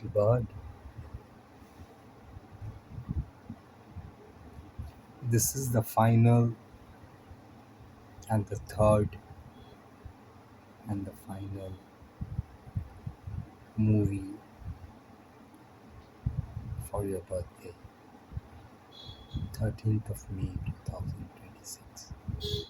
little bird. This is the final and the third and the final movie for your birthday, 13th of May 2026.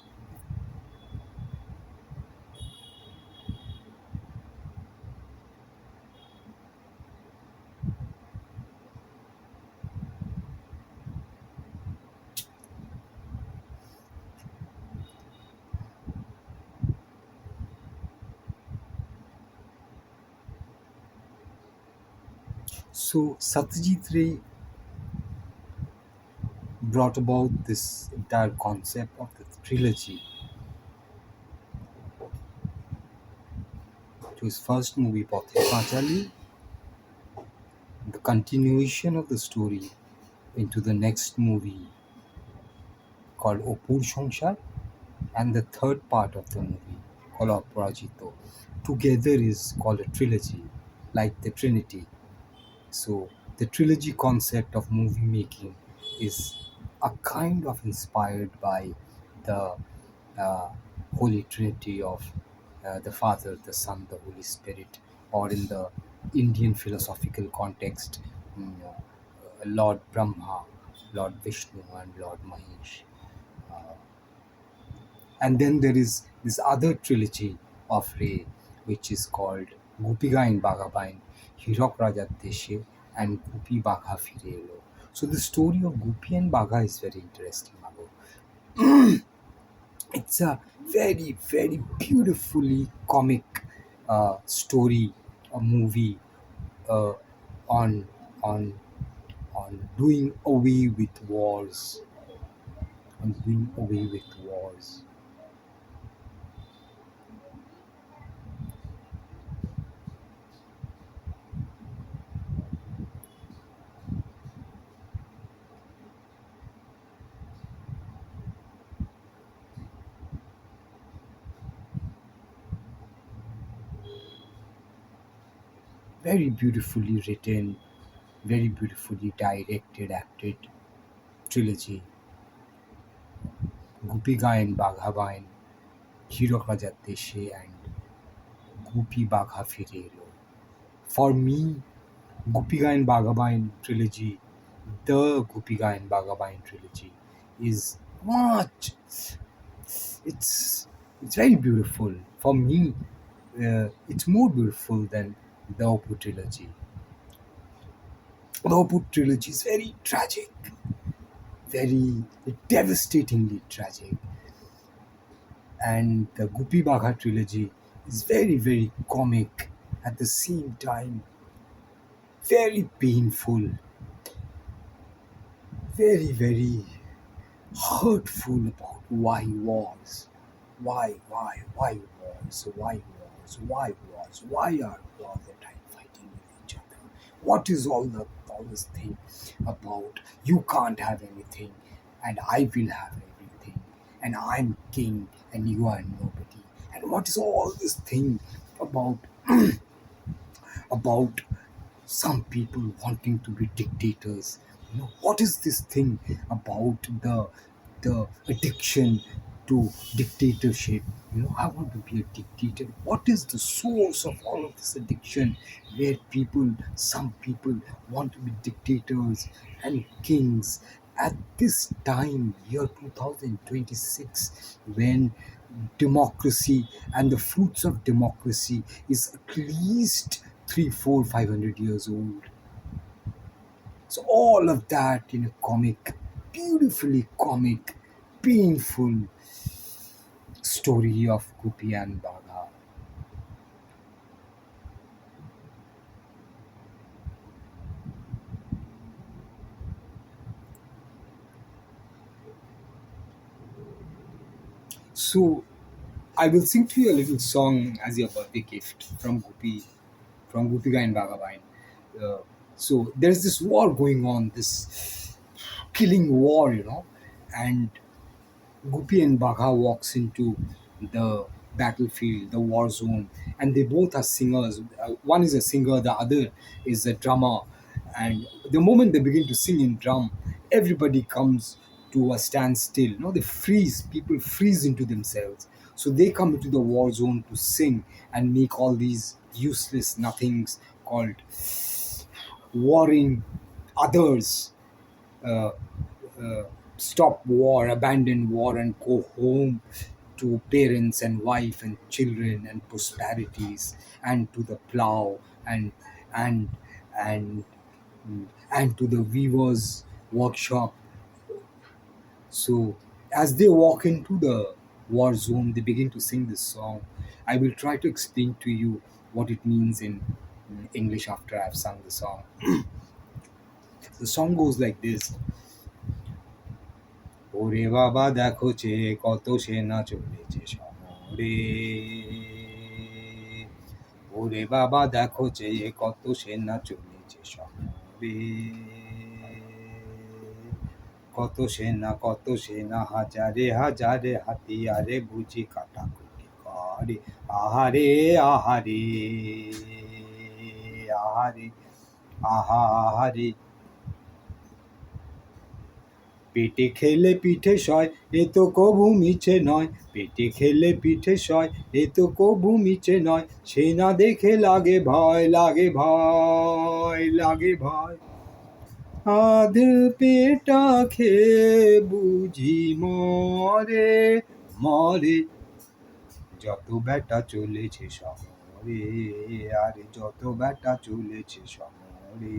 So Satyajit Ray brought about this entire concept of the trilogy to his first movie, Pathe Panchali, the continuation of the story into the next movie called Opur Shongshar, and the third part of the movie called Aparajito. Together is called a trilogy, like the Trinity. So the trilogy concept of movie making is a kind of inspired by the uh, Holy Trinity of the Father, the Son, the Holy Spirit, or in the Indian philosophical context, Lord Brahma, Lord Vishnu, and Lord Mahesh. And then there is this other trilogy of Ray, which is called Gupiga in Bagabain, Hirok Raja Deshe, and Gupi Bagha Firelo. So the story of Gupi and Bagha is very interesting, Mago. It's a very, very beautifully comic story, a movie uh, on on on doing away with wars, on doing away with wars. Very beautifully written, very beautifully directed, acted trilogy. Gupiga and Baghabain, Hirokajat Deshe, and Gupi Bagha Firelo. For me, Gupiga and Baghabain trilogy, the Gupiga and Baghabain trilogy, is much. It's it's very beautiful. For me, it's more beautiful than the Oppo trilogy. The Oppo trilogy is very tragic, very devastatingly tragic. And the Guppy Bagha trilogy is very, very comic at the same time, very painful, very, very hurtful about why wars, why are we all the time fighting with each other? What is all this thing about? You can't have anything, and I will have everything, and I'm king, and you are nobody. And what is all this thing about about some people wanting to be dictators? What is this thing about the addiction to dictatorship? I want to be a dictator. What is the source of all of this addiction, where some people want to be dictators and kings at this time, year 2026, when democracy and the fruits of democracy is at least 3, 4, 500 years old? So all of that in a comic, beautifully comic, painful story of Gupi and Bagha. So I will sing to you a little song as your birthday gift from Gupika and Bhagavan. Uh, so there's this war going on, this killing war, and Gupi and Bagha walks into the battlefield, the war zone, and they both are singers. One is a singer, the other is a drummer. And the moment they begin to sing in drum, everybody comes to a standstill. They freeze. People freeze into themselves. So they come into the war zone to sing and make all these useless nothings called warring others uh, uh, stop war, abandon war, and go home to parents and wife and children and prosperities, and to the plow, and and and to the weaver's workshop. So as they walk into the war zone, they begin to sing this song. I will try to explain to you what it means in English after I've sung the song. The song goes like this. ওরে বাবা দেখো যে কত সেনা চলেছে শহরে, ওরে বাবা দেখো যে কত সেনা চলেছে শহরে, কত সেনা হাজারে হাজারে হাতিয়ারে বুঝি কাটাকুটি করে, আহারে আহারে আহারে আহারে, পেটে খেলে পিঠে সয়, এ তো কবু মিছে নয়, পেটে খেলে পিঠে সয়, এ তো কবু মিছে নয়, সে না দেখে লাগে ভয়, লাগে ভয়, লাগে ভয়, আধ পেটা খেয়ে বুঝি মরে, মরে, যত বেটা চলেছে শহরে, আরে যত বেটা চলেছে শহরে,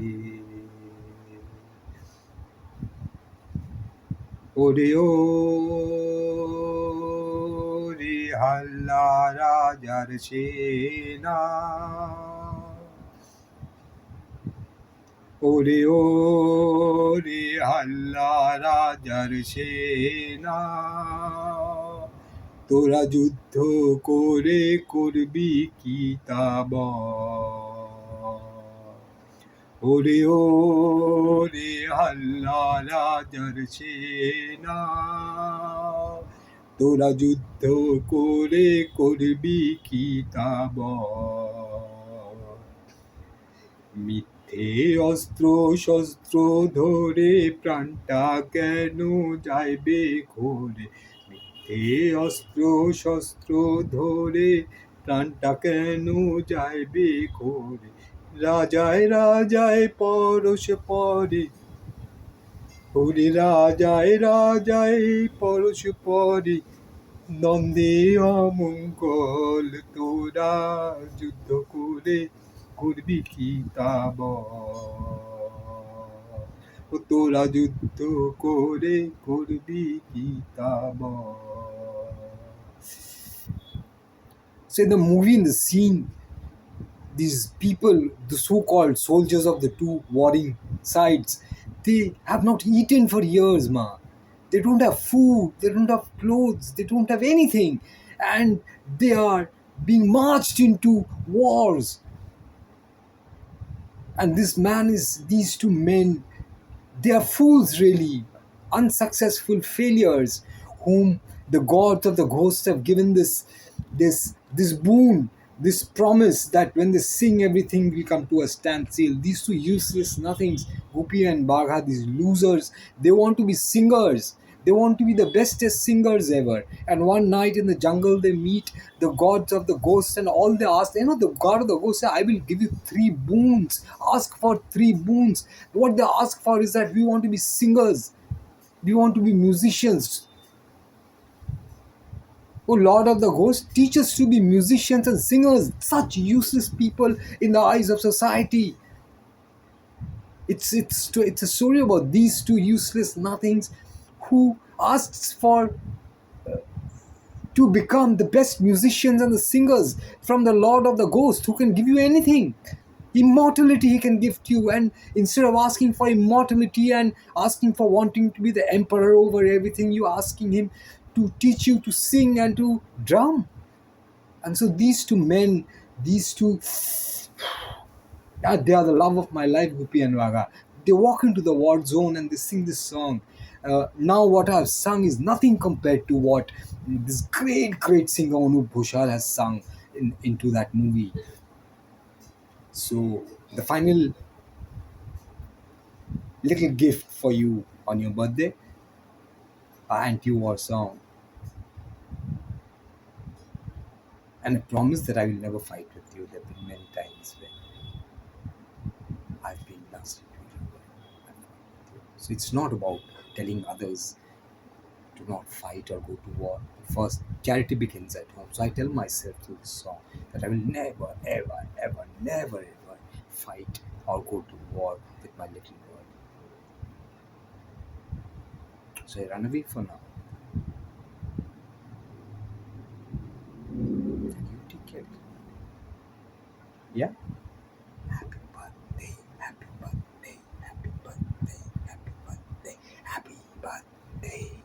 ওরে ও রে হাল্লা রাজার সেনা, ওরে ও রে হাল্লা রাজার সেনা, তোরা যুদ্ধ করে করবি কি তা বল, ওরে ও রে হাল্লা রাজার সেনা, তোরা যুদ্ধ করে করবি কি তা বল, মিথ্যে অস্ত্র শস্ত্র ধরে প্রাণটা কেন যাইবে ঘোরে, মিথ্যে অস্ত্র শস্ত্র ধরে প্রাণটা কেন যাইবে ঘোরে, রাজায় রাজায় পরশ পরে, ওরে রাজায় রাজায় পরশ পরে, দ্বন্দ্বে অমঙ্গল, তোরা যুদ্ধ করে করবি কি তা বল, ও তোরা যুদ্ধ করে করবি কি তা বল. So in the movie, in the scene, these people, the so-called soldiers of the two warring sides, they have not eaten for years, ma. They don't have food, they don't have clothes, they don't have anything, and they are being marched into wars. And these two men, they are fools, really, unsuccessful failures, whom the gods of the ghosts have given this boon, this promise that when they sing, everything will come to a standstill. These two useless nothings, Gopi and Bagha, these losers, they want to be singers. They want to be the bestest singers ever. And one night in the jungle, they meet the gods of the ghosts, and all they ask, the god of the ghosts said, I will give you 3 boons. Ask for 3 boons. What they ask for is that we want to be singers. We want to be musicians. Oh Lord of the Ghosts, teach us to be musicians and singers, such useless people in the eyes of society. It's a story about these two useless nothings who asks for to become the best musicians and the singers from the Lord of the Ghost, who can give you anything. Immortality he can give to you, and instead of asking for immortality and asking for wanting to be the emperor over everything, you asking him to teach you to sing and to drum. And so these two men, these two, they are the love of my life, Gopi and Vaga. They walk into the war zone and they sing this song. Now what I've sung is nothing compared to what this great singer Anup Ghoshal has sung into that movie. So the final little gift for you on your birthday, a anti-war song, and a promise that I will never fight with you. There have been many times when I've been nasty to you. I've fought with you. So it's not about telling others to not fight or go to war. First, charity begins at home. So I tell myself through this song that I will never, ever, ever, never, ever fight or go to war with my little girl. So I run away for now. And you take care. Yeah? Happy birthday, happy birthday, happy birthday, happy birthday, happy birthday.